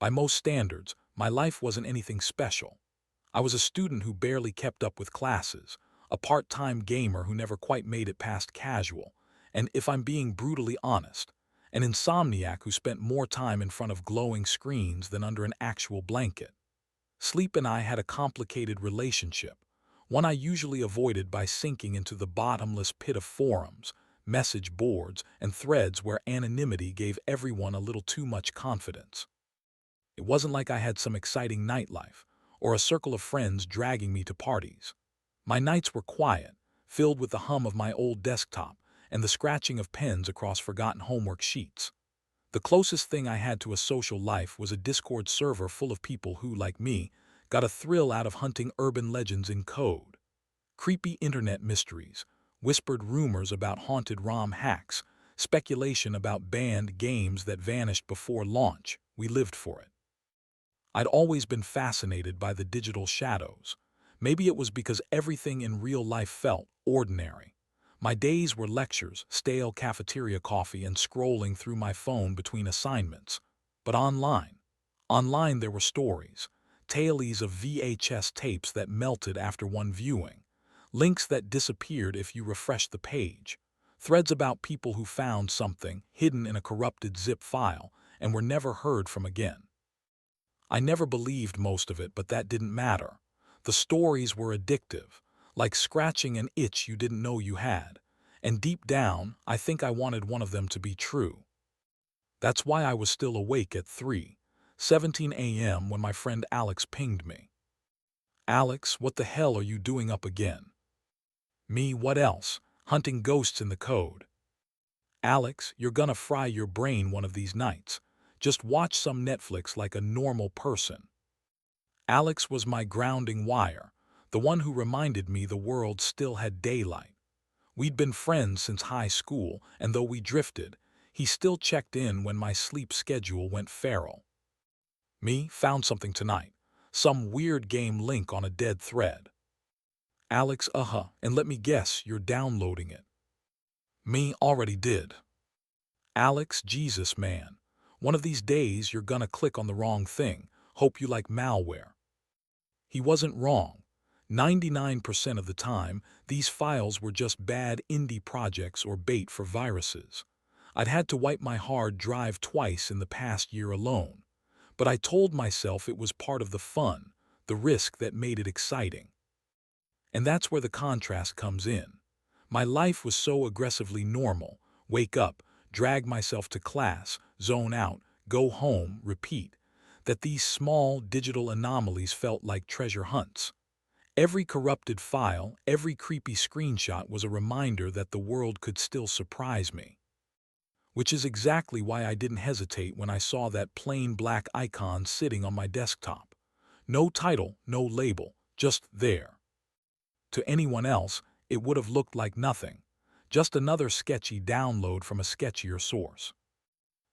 By most standards, my life wasn't anything special. I was a student who barely kept up with classes, a part-time gamer who never quite made it past casual, and if I'm being brutally honest, an insomniac who spent more time in front of glowing screens than under an actual blanket. Sleep and I had a complicated relationship, one I usually avoided by sinking into the bottomless pit of forums, message boards, and threads where anonymity gave everyone a little too much confidence. It wasn't like I had some exciting nightlife, or a circle of friends dragging me to parties. My nights were quiet, filled with the hum of my old desktop and the scratching of pens across forgotten homework sheets. The closest thing I had to a social life was a Discord server full of people who, like me, got a thrill out of hunting urban legends in code. Creepy internet mysteries, whispered rumors about haunted ROM hacks, speculation about banned games that vanished before launch. We lived for it. I'd always been fascinated by the digital shadows. Maybe it was because everything in real life felt ordinary. My days were lectures, stale cafeteria coffee, and scrolling through my phone between assignments. But online there were stories, tales of VHS tapes that melted after one viewing, links that disappeared if you refreshed the page, threads about people who found something hidden in a corrupted zip file and were never heard from again. I never believed most of it, but that didn't matter. The stories were addictive, like scratching an itch you didn't know you had, and deep down, I think I wanted one of them to be true. That's why I was still awake at 3:17 a.m. when my friend Alex pinged me. "Alex, what the hell are you doing up again?" "Me, what else? Hunting ghosts in the code." "Alex, you're gonna fry your brain one of these nights. Just watch some Netflix like a normal person." Alex was my grounding wire, the one who reminded me the world still had daylight. We'd been friends since high school, and though we drifted, he still checked in when my sleep schedule went feral. "Me, found something tonight. Some weird game link on a dead thread." "Alex, and let me guess, you're downloading it." "Me, already did." "Alex, Jesus, man. One of these days you're gonna click on the wrong thing. Hope you like malware." He wasn't wrong. 99% of the time, these files were just bad indie projects or bait for viruses. I'd had to wipe my hard drive twice in the past year alone. But I told myself it was part of the fun, the risk that made it exciting. And that's where the contrast comes in. My life was so aggressively normal: wake up, drag myself to class, zone out, go home, repeat, that these small digital anomalies felt like treasure hunts. Every corrupted file, every creepy screenshot was a reminder that the world could still surprise me. Which is exactly why I didn't hesitate when I saw that plain black icon sitting on my desktop. No title, no label, just there. To anyone else, it would have looked like nothing, just another sketchy download from a sketchier source.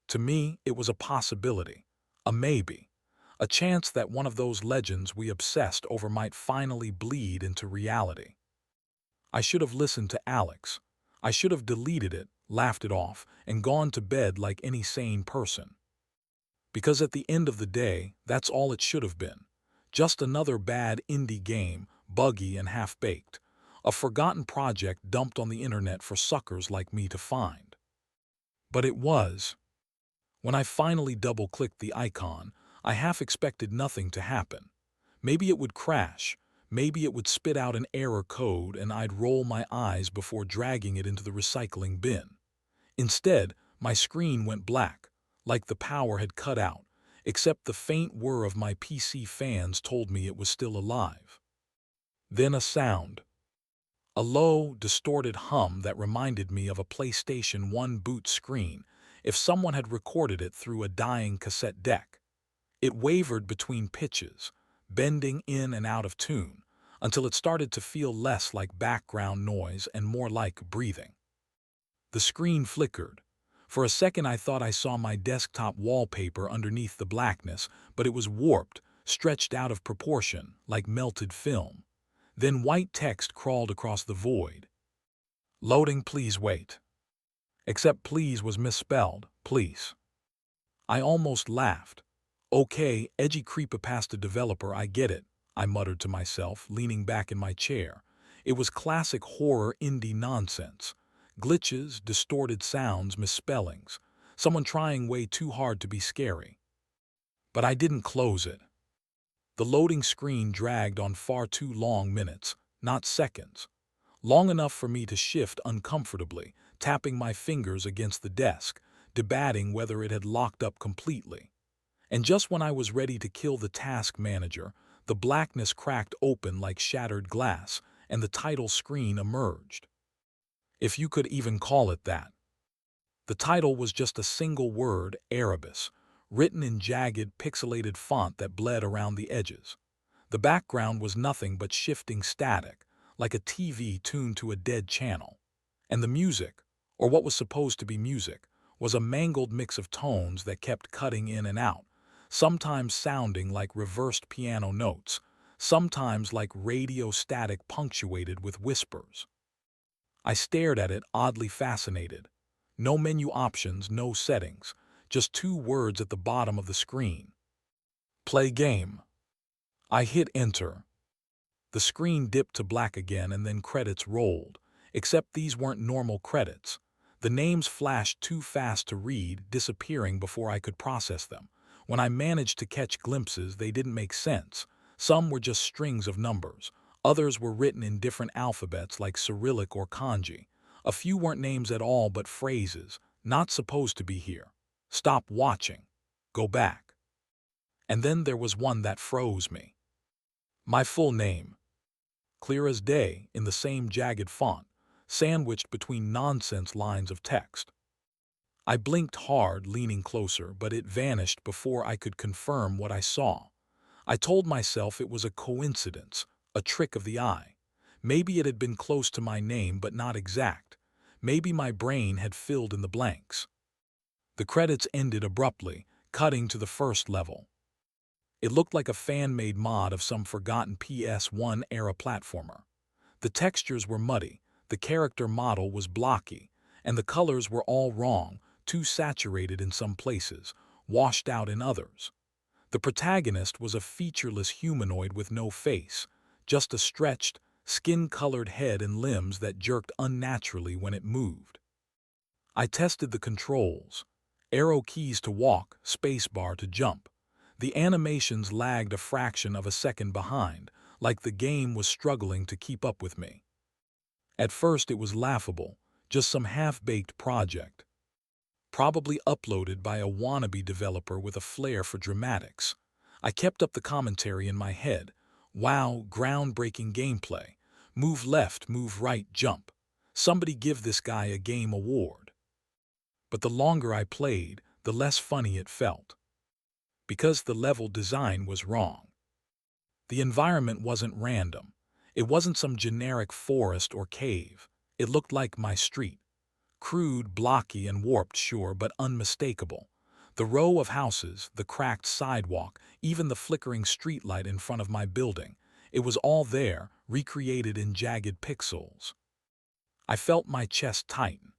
To me, it was a possibility, a maybe, a chance that one of those legends we obsessed over might finally bleed into reality. I should have listened to Alex. I should have deleted it, laughed it off, and gone to bed like any sane person. Because at the end of the day, that's all it should have been. Just another bad indie game, buggy and half-baked. A forgotten project dumped on the internet for suckers like me to find. But it was. When I finally double-clicked the icon, I half expected nothing to happen. Maybe it would crash, maybe it would spit out an error code and I'd roll my eyes before dragging it into the recycling bin. Instead, my screen went black, like the power had cut out, except the faint whir of my PC fans told me it was still alive. Then a sound. A low, distorted hum that reminded me of a PlayStation 1 boot screen if someone had recorded it through a dying cassette deck. It wavered between pitches, bending in and out of tune, until it started to feel less like background noise and more like breathing. The screen flickered. For a second I thought I saw my desktop wallpaper underneath the blackness, but it was warped, stretched out of proportion, like melted film. Then white text crawled across the void. "Loading, please wait." Except please was misspelled, please. I almost laughed. Okay, edgy creepypasta developer, I get it, I muttered to myself, leaning back in my chair. It was classic horror indie nonsense. Glitches, distorted sounds, misspellings. Someone trying way too hard to be scary. But I didn't close it. The loading screen dragged on far too long minutes, not seconds. Long enough for me to shift uncomfortably, tapping my fingers against the desk, debating whether it had locked up completely. And just when I was ready to kill the task manager, the blackness cracked open like shattered glass, and the title screen emerged. If you could even call it that. The title was just a single word, Erebus, written in jagged, pixelated font that bled around the edges. The background was nothing but shifting static, like a TV tuned to a dead channel. And the music, or what was supposed to be music, was a mangled mix of tones that kept cutting in and out, sometimes sounding like reversed piano notes, sometimes like radio static punctuated with whispers. I stared at it, oddly fascinated. No menu options, no settings, just two words at the bottom of the screen. Play game. I hit enter. The screen dipped to black again and then credits rolled, except these weren't normal credits. The names flashed too fast to read, disappearing before I could process them. When I managed to catch glimpses, they didn't make sense. Some were just strings of numbers. Others were written in different alphabets like Cyrillic or Kanji. A few weren't names at all but phrases, not supposed to be here. Stop watching. Go back. And then there was one that froze me. My full name. Clear as day, in the same jagged font, sandwiched between nonsense lines of text. I blinked hard, leaning closer, but it vanished before I could confirm what I saw. I told myself it was a coincidence, a trick of the eye. Maybe it had been close to my name but not exact. Maybe my brain had filled in the blanks. The credits ended abruptly, cutting to the first level. It looked like a fan-made mod of some forgotten PS1 era platformer. The textures were muddy, the character model was blocky, and the colors were all wrong, too saturated in some places, washed out in others. The protagonist was a featureless humanoid with no face, just a stretched, skin-colored head and limbs that jerked unnaturally when it moved. I tested the controls. Arrow keys to walk, spacebar to jump. The animations lagged a fraction of a second behind, like the game was struggling to keep up with me. At first it was laughable, just some half-baked project. Probably uploaded by a wannabe developer with a flair for dramatics. I kept up the commentary in my head. Wow, groundbreaking gameplay. Move left, move right, jump. Somebody give this guy a game award. But the longer I played, the less funny it felt. Because the level design was wrong. The environment wasn't random. It wasn't some generic forest or cave. It looked like my street. Crude, blocky, and warped, sure, but unmistakable. The row of houses, the cracked sidewalk, even the flickering streetlight in front of my building. It was all there, recreated in jagged pixels. I felt my chest tighten.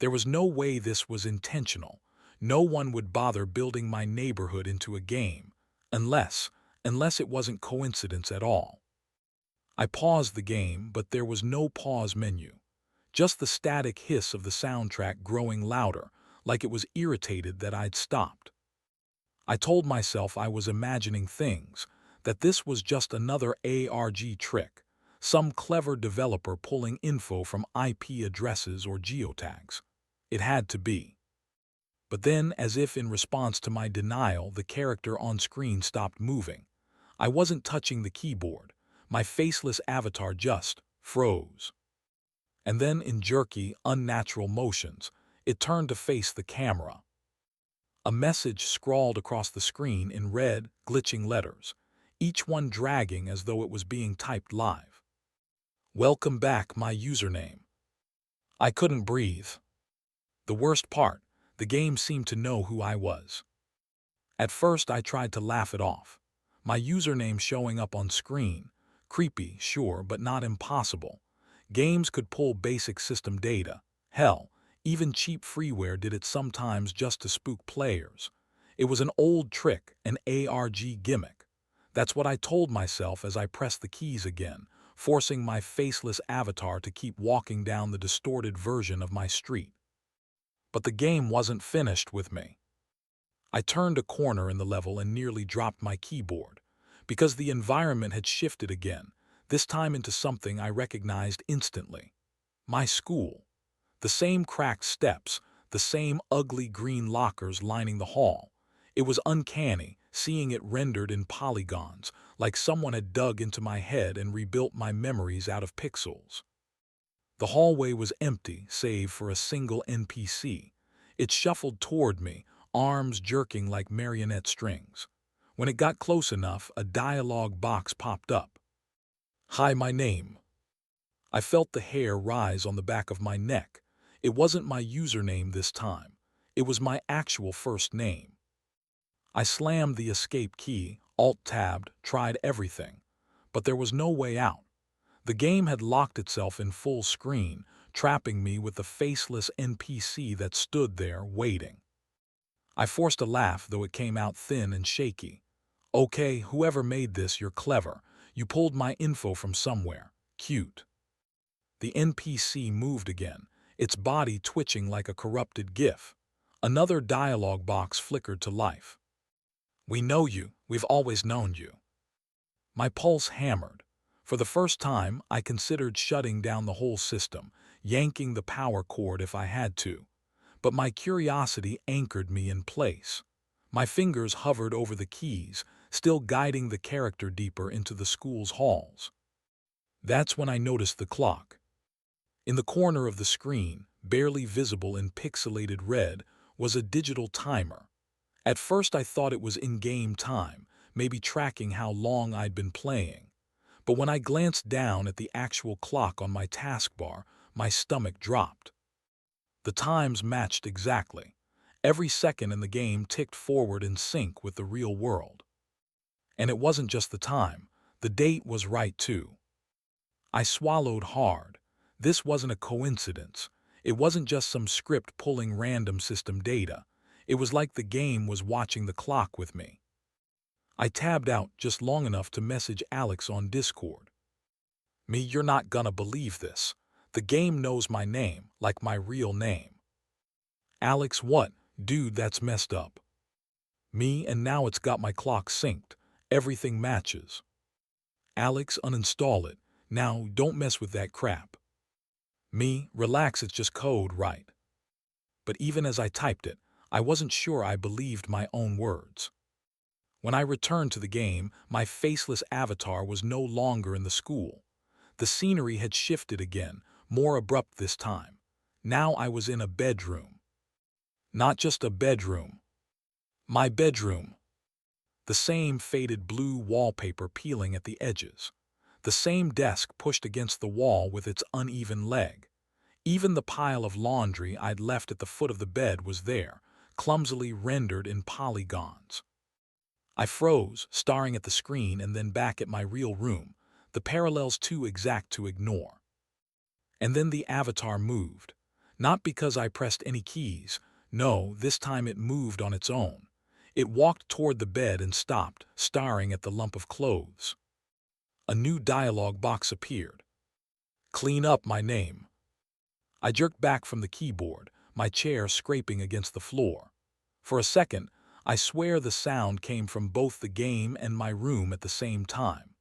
There was no way this was intentional. No one would bother building my neighborhood into a game, unless it wasn't coincidence at all. I paused the game, but there was no pause menu. Just the static hiss of the soundtrack growing louder, like it was irritated that I'd stopped. I told myself I was imagining things, that this was just another ARG trick, some clever developer pulling info from IP addresses or geotags. It had to be. But then, as if in response to my denial, the character on screen stopped moving. I wasn't touching the keyboard. My faceless avatar just froze. And then, in jerky, unnatural motions, it turned to face the camera. A message scrawled across the screen in red, glitching letters, each one dragging as though it was being typed live. Welcome back, my username. I couldn't breathe. The worst part, the game seemed to know who I was. At first I tried to laugh it off. My username showing up on screen. Creepy, sure, but not impossible. Games could pull basic system data. Hell, even cheap freeware did it sometimes just to spook players. It was an old trick, an ARG gimmick. That's what I told myself as I pressed the keys again, forcing my faceless avatar to keep walking down the distorted version of my street. But the game wasn't finished with me. I turned a corner in the level and nearly dropped my keyboard, because the environment had shifted again, this time into something I recognized instantly. My school. The same cracked steps, the same ugly green lockers lining the hall. It was uncanny, seeing it rendered in polygons, like someone had dug into my head and rebuilt my memories out of pixels. The hallway was empty, save for a single NPC. It shuffled toward me, arms jerking like marionette strings. When it got close enough, a dialogue box popped up. "Hi, my name." I felt the hair rise on the back of my neck. It wasn't my username this time. It was my actual first name. I slammed the escape key, alt-tabbed, tried everything. But there was no way out. The game had locked itself in full screen, trapping me with the faceless NPC that stood there, waiting. I forced a laugh, though it came out thin and shaky. "Okay, whoever made this, you're clever. You pulled my info from somewhere. Cute." The NPC moved again, its body twitching like a corrupted GIF. Another dialogue box flickered to life. "We know you. We've always known you." My pulse hammered. For the first time, I considered shutting down the whole system, yanking the power cord if I had to. But my curiosity anchored me in place. My fingers hovered over the keys, still guiding the character deeper into the school's halls. That's when I noticed the clock. In the corner of the screen, barely visible in pixelated red, was a digital timer. At first I thought it was in-game time, maybe tracking how long I'd been playing. But when I glanced down at the actual clock on my taskbar, my stomach dropped. The times matched exactly. Every second in the game ticked forward in sync with the real world. And it wasn't just the time. The date was right too. I swallowed hard. This wasn't a coincidence. It wasn't just some script pulling random system data. It was like the game was watching the clock with me. I tabbed out just long enough to message Alex on Discord. "Me, you're not gonna believe this. The game knows my name, like my real name." "Alex, what? Dude, that's messed up." "Me, and now it's got my clock synced. Everything matches." "Alex, uninstall it. Now, don't mess with that crap." "Me, relax, it's just code, right?" But even as I typed it, I wasn't sure I believed my own words. When I returned to the game, my faceless avatar was no longer in the school. The scenery had shifted again, more abrupt this time. Now I was in a bedroom. Not just a bedroom. My bedroom. The same faded blue wallpaper peeling at the edges. The same desk pushed against the wall with its uneven leg. Even the pile of laundry I'd left at the foot of the bed was there, clumsily rendered in polygons. I froze, staring at the screen and then back at my real room, the parallels too exact to ignore. And then the avatar moved. Not because I pressed any keys. No, this time it moved on its own. It walked toward the bed and stopped, staring at the lump of clothes. A new dialogue box appeared. "Clean up, my name." I jerked back from the keyboard, my chair scraping against the floor. For a second, I swear the sound came from both the game and my room at the same time.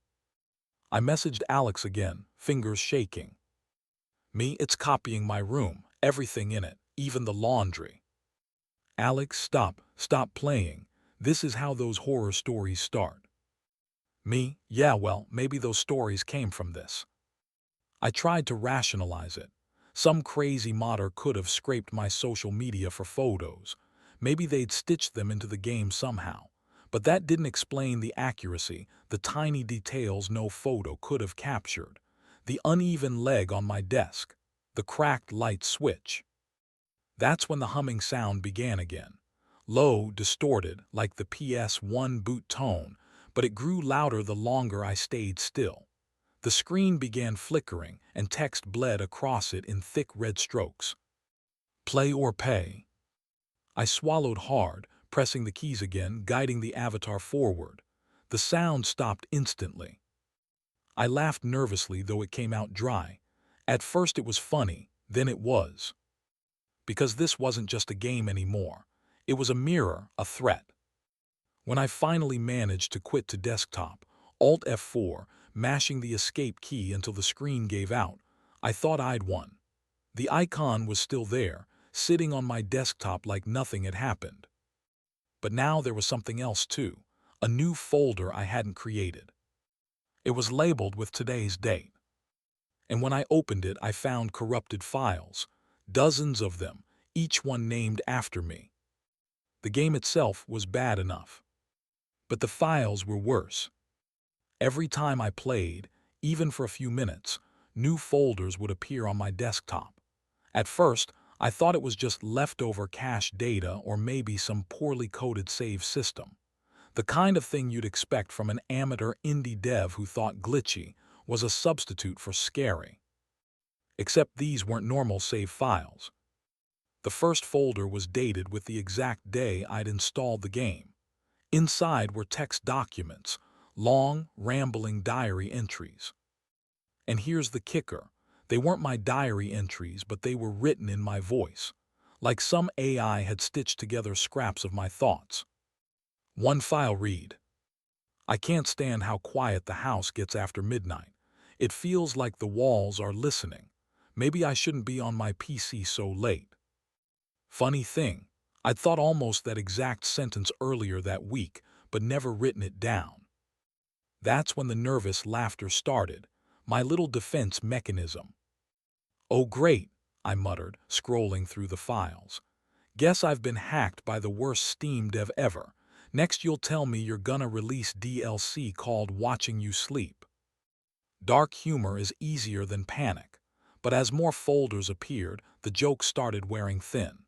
I messaged Alex again, fingers shaking. "Me, it's copying my room, everything in it, even the laundry." "Alex, stop playing. This is how those horror stories start." "Me, yeah, well, maybe those stories came from this." I tried to rationalize it. Some crazy modder could have scraped my social media for photos. Maybe they'd stitched them into the game somehow. But that didn't explain the accuracy, the tiny details no photo could have captured. The uneven leg on my desk. The cracked light switch. That's when the humming sound began again. Low, distorted, like the PS1 boot tone, but it grew louder the longer I stayed still. The screen began flickering, and text bled across it in thick red strokes. "Play or pay." I swallowed hard, pressing the keys again, guiding the avatar forward. The sound stopped instantly. I laughed nervously, though it came out dry. At first it was funny, then it was. Because this wasn't just a game anymore. It was a mirror, a threat. When I finally managed to quit to desktop, Alt F4, mashing the escape key until the screen gave out, I thought I'd won. The icon was still there, sitting on my desktop like nothing had happened. But now there was something else too, a new folder I hadn't created. It was labeled with today's date. And when I opened it, I found corrupted files, dozens of them, each one named after me. The game itself was bad enough. But the files were worse. Every time I played, even for a few minutes, new folders would appear on my desktop. At first, I thought it was just leftover cache data or maybe some poorly coded save system. The kind of thing you'd expect from an amateur indie dev who thought glitchy was a substitute for scary. Except these weren't normal save files. The first folder was dated with the exact day I'd installed the game. Inside were text documents, long, rambling diary entries. And here's the kicker. They weren't my diary entries, but they were written in my voice, like some AI had stitched together scraps of my thoughts. One file read, "I can't stand how quiet the house gets after midnight. It feels like the walls are listening. Maybe I shouldn't be on my PC so late." Funny thing, I'd thought almost that exact sentence earlier that week, but never written it down. That's when the nervous laughter started, my little defense mechanism. "Oh great," I muttered, scrolling through the files. "Guess I've been hacked by the worst Steam dev ever. Next you'll tell me you're gonna release DLC called Watching You Sleep." Dark humor is easier than panic, but as more folders appeared, the joke started wearing thin.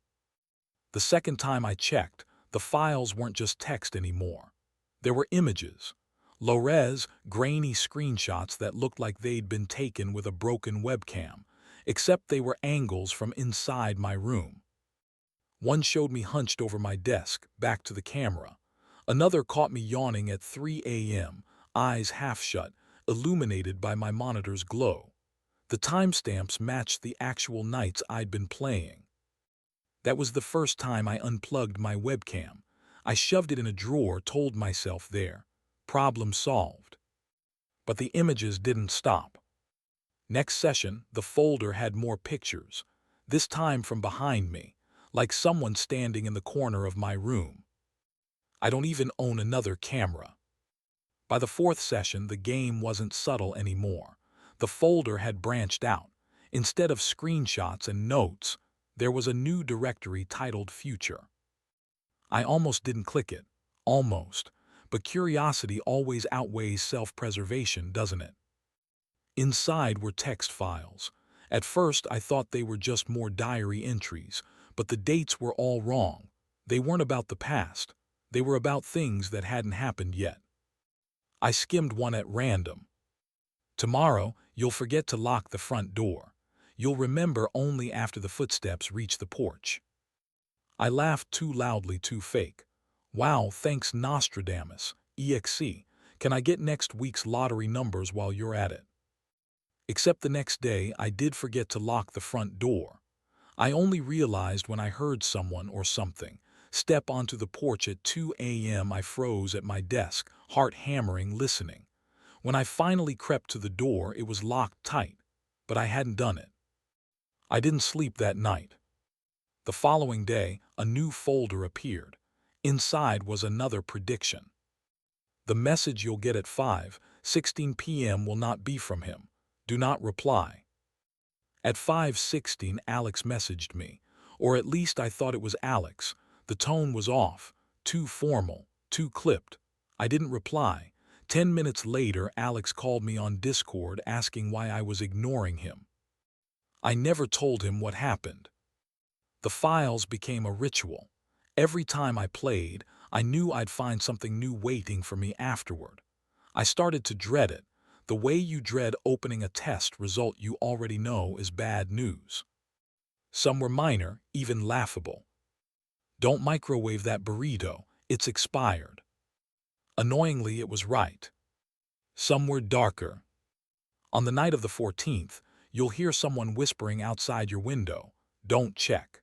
The second time I checked, the files weren't just text anymore. There were images. Low-res, grainy screenshots that looked like they'd been taken with a broken webcam, except they were angles from inside my room. One showed me hunched over my desk, back to the camera. Another caught me yawning at 3 a.m., eyes half shut, illuminated by my monitor's glow. The timestamps matched the actual nights I'd been playing. That was the first time I unplugged my webcam. I shoved it in a drawer, told myself there. Problem solved. But the images didn't stop. Next session, the folder had more pictures, this time from behind me, like someone standing in the corner of my room. I don't even own another camera. By the fourth session, the game wasn't subtle anymore. The folder had branched out. Instead of screenshots and notes, there was a new directory titled Future. I almost didn't click it. Almost. But curiosity always outweighs self-preservation, doesn't it? Inside were text files. At first, I thought they were just more diary entries, but the dates were all wrong. They weren't about the past. They were about things that hadn't happened yet. I skimmed one at random. "Tomorrow, you'll forget to lock the front door. You'll remember only after the footsteps reach the porch." I laughed too loudly, too fake. "Wow, thanks Nostradamus. EXE. Can I get next week's lottery numbers while you're at it?" Except the next day, I did forget to lock the front door. I only realized when I heard someone or something step onto the porch at 2 a.m. I froze at my desk, heart hammering, listening. When I finally crept to the door, it was locked tight, but I hadn't done it. I didn't sleep that night. The following day, a new folder appeared. Inside was another prediction. "The message you'll get at 5:16 p.m. will not be from him. Do not reply." At 5:16, Alex messaged me, or at least I thought it was Alex. The tone was off, too formal, too clipped. I didn't reply. 10 minutes later, Alex called me on Discord asking why I was ignoring him. I never told him what happened. The files became a ritual. Every time I played, I knew I'd find something new waiting for me afterward. I started to dread it, the way you dread opening a test result you already know is bad news. Some were minor, even laughable. Don't microwave that burrito, it's expired. Annoyingly, it was right. Some were darker. On the night of the 14th, you'll hear someone whispering outside your window, "Don't check."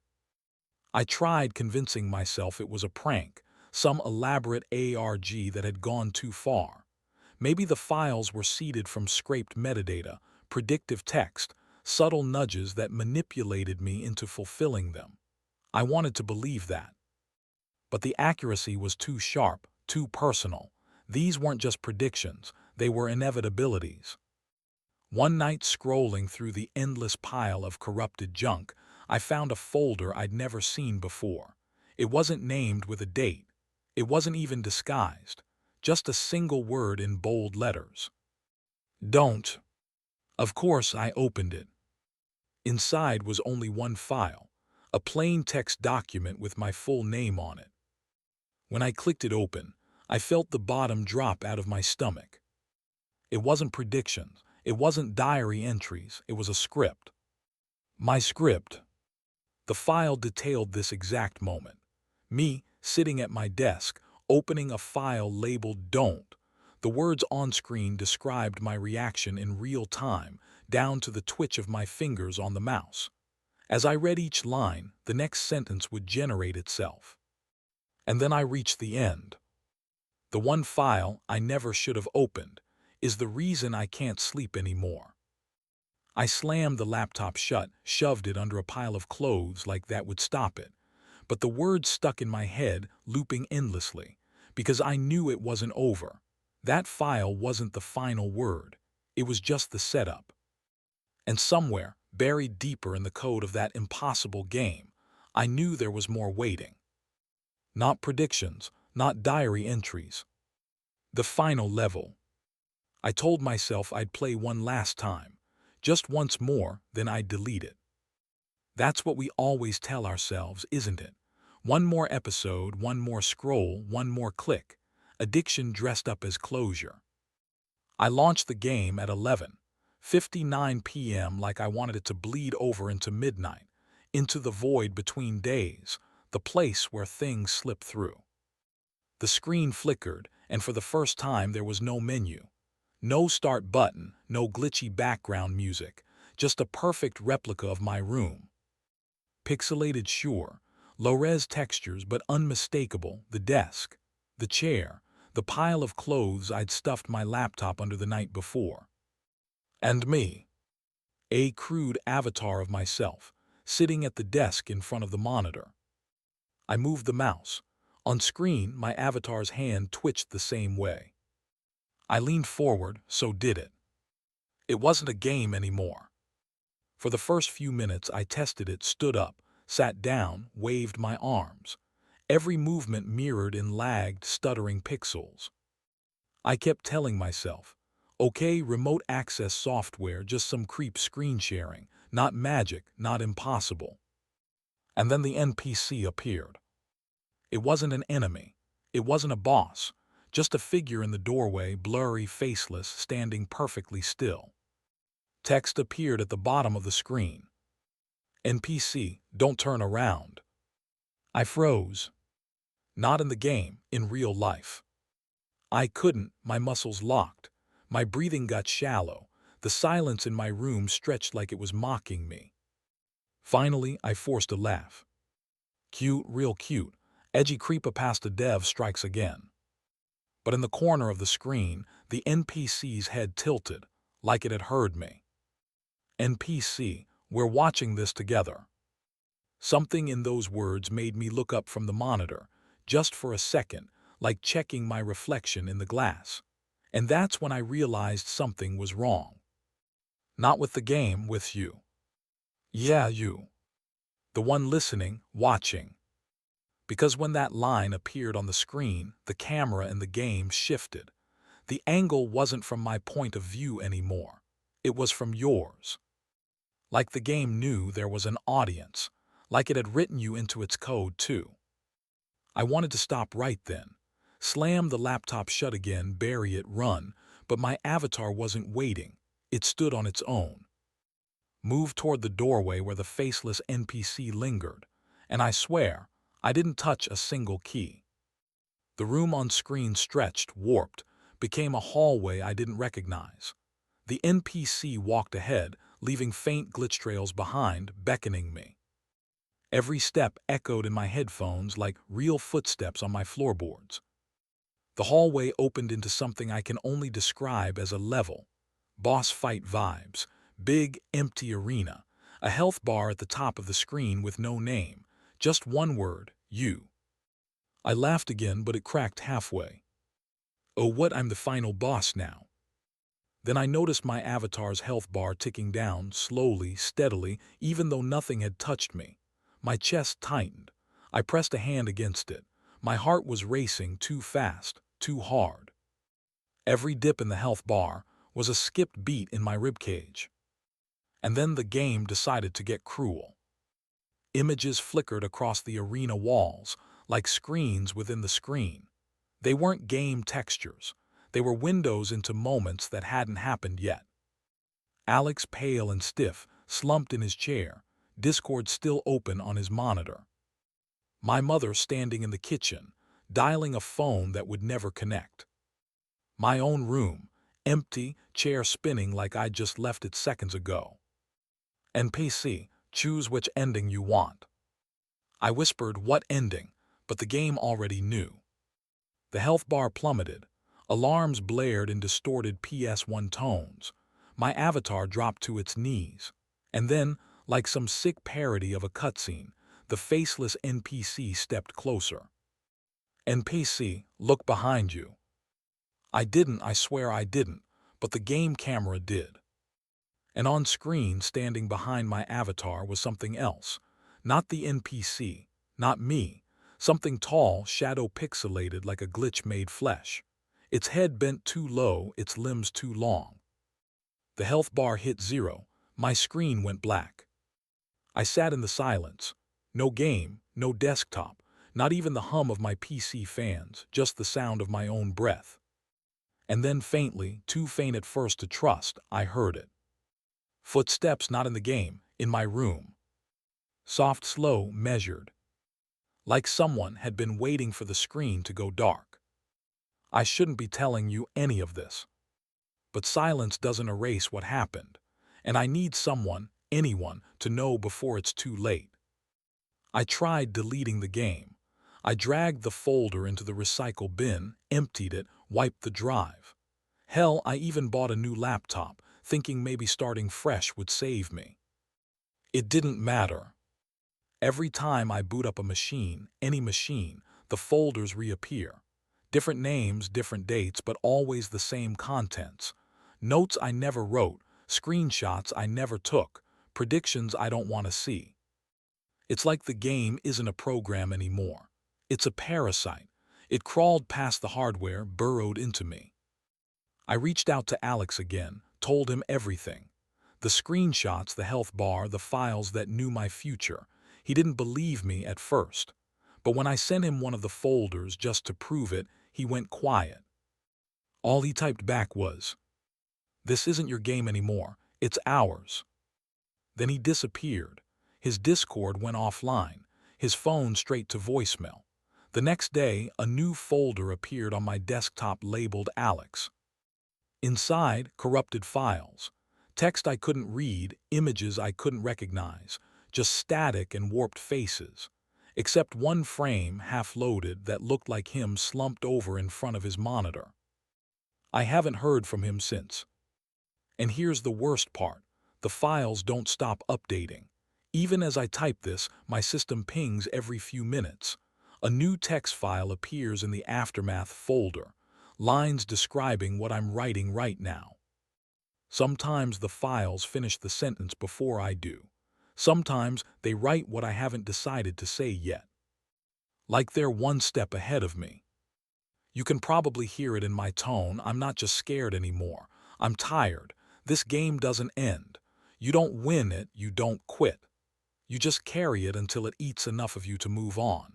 I tried convincing myself it was a prank, some elaborate ARG that had gone too far. Maybe the files were seeded from scraped metadata, predictive text, subtle nudges that manipulated me into fulfilling them. I wanted to believe that. But the accuracy was too sharp, too personal. These weren't just predictions, they were inevitabilities. One night scrolling through the endless pile of corrupted junk, I found a folder I'd never seen before. It wasn't named with a date. It wasn't even disguised. Just a single word in bold letters. Don't. Of course, I opened it. Inside was only one file, a plain text document with my full name on it. When I clicked it open, I felt the bottom drop out of my stomach. It wasn't predictions. It wasn't diary entries. It was a script. My script. The file detailed this exact moment. Me, sitting at my desk, opening a file labeled "Don't." The words on screen described my reaction in real time, down to the twitch of my fingers on the mouse. As I read each line, the next sentence would generate itself. And then I reached the end. The one file I never should have opened is the reason I can't sleep anymore. I slammed the laptop shut, shoved it under a pile of clothes like that would stop it. But the words stuck in my head, looping endlessly, because I knew it wasn't over. That file wasn't the final word. It was just the setup. And somewhere, buried deeper in the code of that impossible game, I knew there was more waiting. Not predictions, not diary entries. The final level. I told myself I'd play one last time, just once more, then I'd delete it. That's what we always tell ourselves, isn't it? One more episode, one more scroll, one more click. Addiction dressed up as closure. I launched the game at 11:59 p.m. like I wanted it to bleed over into midnight, into the void between days, the place where things slip through. The screen flickered, and for the first time there was no menu. No start button, no glitchy background music, just a perfect replica of my room. Pixelated, sure, low-res textures but unmistakable, the desk, the chair, the pile of clothes I'd stuffed my laptop under the night before. And me, a crude avatar of myself, sitting at the desk in front of the monitor. I moved the mouse. On screen, my avatar's hand twitched the same way. I leaned forward, so did it. It wasn't a game anymore. For the first few minutes I tested it, stood up, sat down, waved my arms. Every movement mirrored in lagged, stuttering pixels. I kept telling myself, okay, remote access software, just some creep screen sharing, not magic, not impossible. And then the NPC appeared. It wasn't an enemy. It wasn't a boss. Just a figure in the doorway, blurry, faceless, standing perfectly still. Text appeared at the bottom of the screen. NPC, don't turn around. I froze. Not in the game, in real life. I couldn't, my muscles locked. My breathing got shallow. The silence in my room stretched like it was mocking me. Finally, I forced a laugh. Cute, real cute. Edgy Creepypasta dev strikes again. But in the corner of the screen, the NPC's head tilted, like it had heard me. NPC, we're watching this together. Something in those words made me look up from the monitor, just for a second, like checking my reflection in the glass. And that's when I realized something was wrong. Not with the game, with you. Yeah, you. The one listening, watching. Because when that line appeared on the screen, the camera in the game shifted. The angle wasn't from my point of view anymore. It was from yours. Like the game knew there was an audience, like it had written you into its code too. I wanted to stop right then, slam the laptop shut again, bury it, run, but my avatar wasn't waiting. It stood on its own. Moved toward the doorway where the faceless NPC lingered, and I swear, I didn't touch a single key. The room on screen stretched, warped, became a hallway I didn't recognize. The NPC walked ahead, leaving faint glitch trails behind, beckoning me. Every step echoed in my headphones like real footsteps on my floorboards. The hallway opened into something I can only describe as a level. Boss fight vibes, big, empty arena, a health bar at the top of the screen with no name, just one word, you. I laughed again, but it cracked halfway. Oh, what, I'm the final boss now. Then I noticed my avatar's health bar ticking down, slowly, steadily, even though nothing had touched me. My chest tightened. I pressed a hand against it. My heart was racing too fast, too hard. Every dip in the health bar was a skipped beat in my ribcage. And then the game decided to get cruel. Images flickered across the arena walls, like screens within the screen. They weren't game textures. They were windows into moments that hadn't happened yet. Alex, pale and stiff, slumped in his chair, Discord still open on his monitor. My mother standing in the kitchen, dialing a phone that would never connect. My own room, empty, chair spinning like I'd just left it seconds ago. NPC, choose which ending you want. I whispered, what ending? But the game already knew. The health bar plummeted. Alarms blared in distorted PS1 tones. My avatar dropped to its knees. And then, like some sick parody of a cutscene, the faceless NPC stepped closer. NPC, look behind you. I didn't, I swear I didn't, but the game camera did. And on screen, standing behind my avatar, was something else. Not the NPC, not me. Something tall, shadow-pixelated like a glitch made flesh. Its head bent too low, its limbs too long. The health bar hit 0. My screen went black. I sat in the silence. No game, no desktop, not even the hum of my PC fans, just the sound of my own breath. And then faintly, too faint at first to trust, I heard it. Footsteps not in the game, in my room. Soft, slow, measured. Like someone had been waiting for the screen to go dark. I shouldn't be telling you any of this. But silence doesn't erase what happened, and I need someone, anyone, to know before it's too late. I tried deleting the game. I dragged the folder into the recycle bin, emptied it, wiped the drive. Hell, I even bought a new laptop, thinking maybe starting fresh would save me. It didn't matter. Every time I boot up a machine, any machine, the folders reappear. Different names, different dates, but always the same contents. Notes I never wrote, screenshots I never took, predictions I don't want to see. It's like the game isn't a program anymore. It's a parasite. It crawled past the hardware, burrowed into me. I reached out to Alex again, told him everything. The screenshots, the health bar, the files that knew my future. He didn't believe me at first. But when I sent him one of the folders just to prove it, he went quiet. All he typed back was, "This isn't your game anymore, it's ours." Then he disappeared. His Discord went offline, his phone straight to voicemail. The next day, a new folder appeared on my desktop labeled Alex. Inside, corrupted files. Text I couldn't read, images I couldn't recognize, just static and warped faces. Except one frame, half-loaded, that looked like him slumped over in front of his monitor. I haven't heard from him since. And here's the worst part. The files don't stop updating. Even as I type this, my system pings every few minutes. A new text file appears in the Aftermath folder, lines describing what I'm writing right now. Sometimes the files finish the sentence before I do. Sometimes they write what I haven't decided to say yet. Like they're one step ahead of me. You can probably hear it in my tone. I'm not just scared anymore. I'm tired. This game doesn't end. You don't win it, you don't quit. You just carry it until it eats enough of you to move on.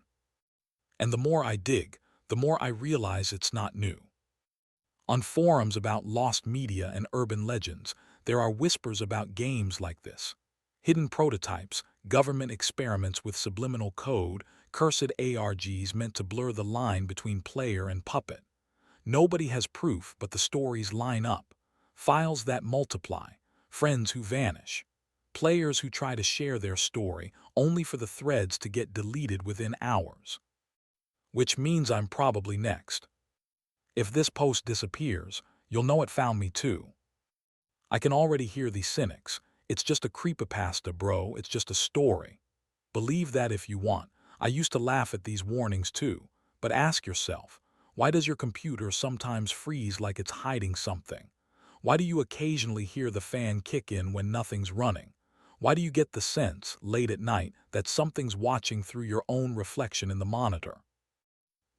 And the more I dig, the more I realize it's not new. On forums about lost media and urban legends, there are whispers about games like this. Hidden prototypes, government experiments with subliminal code, cursed ARGs meant to blur the line between player and puppet. Nobody has proof, but the stories line up. Files that multiply, friends who vanish, players who try to share their story only for the threads to get deleted within hours. Which means I'm probably next. If this post disappears, you'll know it found me too. I can already hear the cynics. It's just a creepypasta, bro. It's just a story. Believe that if you want. I used to laugh at these warnings too. But ask yourself, why does your computer sometimes freeze like it's hiding something? Why do you occasionally hear the fan kick in when nothing's running? Why do you get the sense, late at night, that something's watching through your own reflection in the monitor?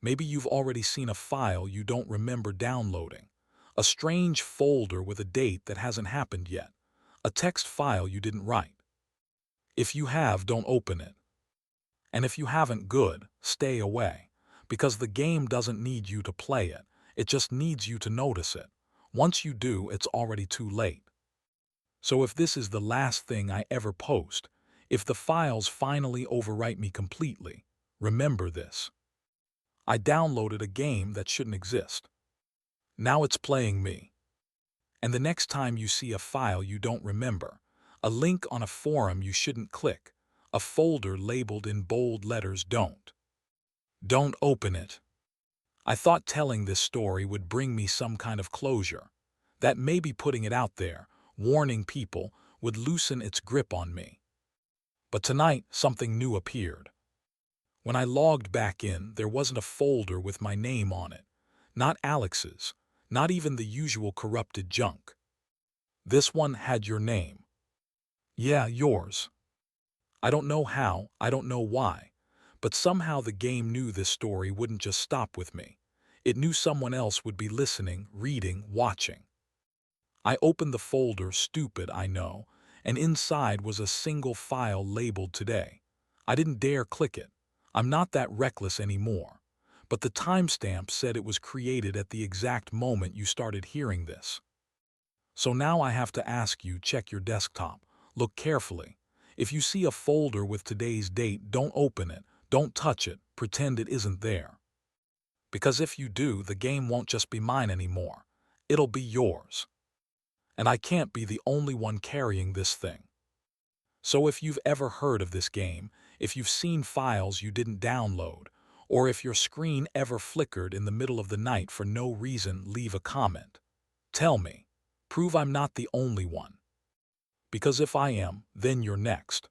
Maybe you've already seen a file you don't remember downloading, a strange folder with a date that hasn't happened yet, a text file you didn't write. If you have, don't open it. And if you haven't, good, stay away. Because the game doesn't need you to play it, it just needs you to notice it. Once you do, it's already too late. So if this is the last thing I ever post, if the files finally overwrite me completely, remember this. I downloaded a game that shouldn't exist. Now it's playing me. And the next time you see a file you don't remember, a link on a forum you shouldn't click, a folder labeled in bold letters, don't open it. I thought telling this story would bring me some kind of closure, that maybe putting it out there, warning people, would loosen its grip on me. But tonight, something new appeared. When I logged back in, there wasn't a folder with my name on it. Not Alex's, not even the usual corrupted junk. This one had your name. Yeah, yours. I don't know how, I don't know why, but somehow the game knew this story wouldn't just stop with me. It knew someone else would be listening, reading, watching. I opened the folder, stupid, I know, and inside was a single file labeled today. I didn't dare click it. I'm not that reckless anymore. But the timestamp said it was created at the exact moment you started hearing this. So now I have to ask you, check your desktop. Look carefully. If you see a folder with today's date, don't open it, don't touch it, pretend it isn't there. Because if you do, the game won't just be mine anymore. It'll be yours. And I can't be the only one carrying this thing. So if you've ever heard of this game, if you've seen files you didn't download, or if your screen ever flickered in the middle of the night for no reason, leave a comment. Tell me. Prove I'm not the only one. Because if I am, then you're next.